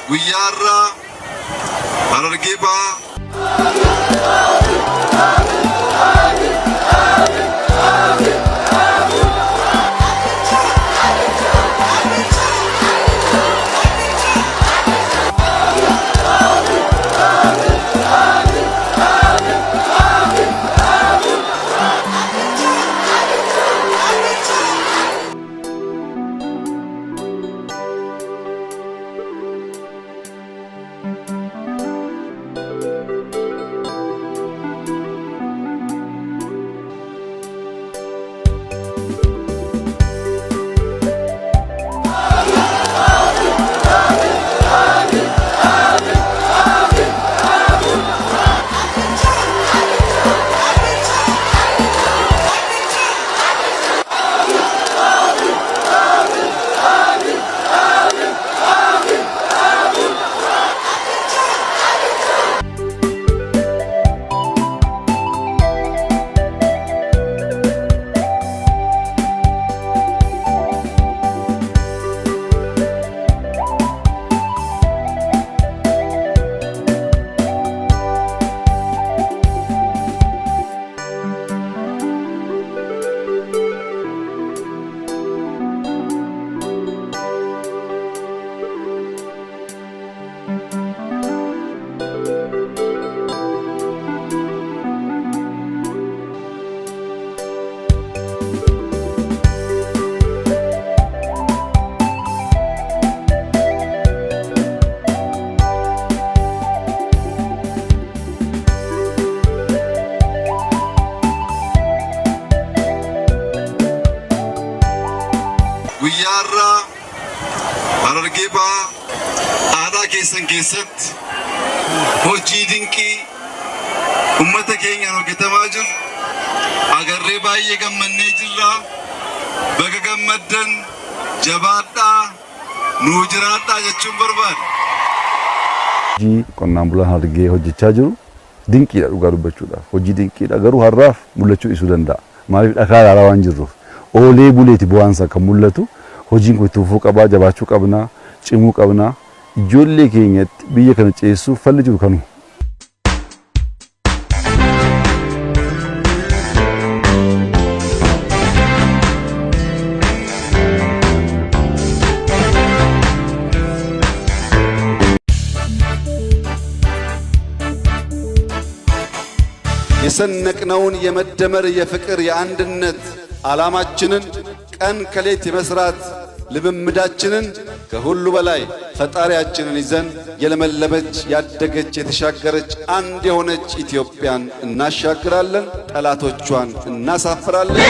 Guyyaarraa Harargee Bahaa Guyyaarraa Harargee Bahaa aadaa keessan keessatti hojii dinqii uummata keenyaan hojjetamaa jiru agarree baay'ee gammannee jirra. Baga gammaddan jabaadhaa nuu jiraadhaa jechuun barbaada. Hojii qonnaan bulaan Harargee hojjechaa jiru dinqiidha dhugaa dubbachuudhaaf. Hojii dinqiidha garuu har'aaf mul'achuu isuu danda'a. Maaliif dhakaa ilaalaa waan jirruuf. Oolee buleeti bu'aansa kan mul'atu hojiin kun tuufuu qabaa jabaachuu qabnaa cimuu qabnaa ijoollee keenyatti biyya kana ceessuuf falli jiru kanu. የሰነቅነውን የመደመር የፍቅር የአንድነት ዓላማችንን ቀን ከሌት የመስራት ልምምዳችንን ከሁሉ በላይ ፈጣሪያችንን ይዘን የለመለመች ያደገች የተሻገረች አንድ የሆነች ኢትዮጵያን እናሻግራለን፣ ጠላቶቿን እናሳፍራለን።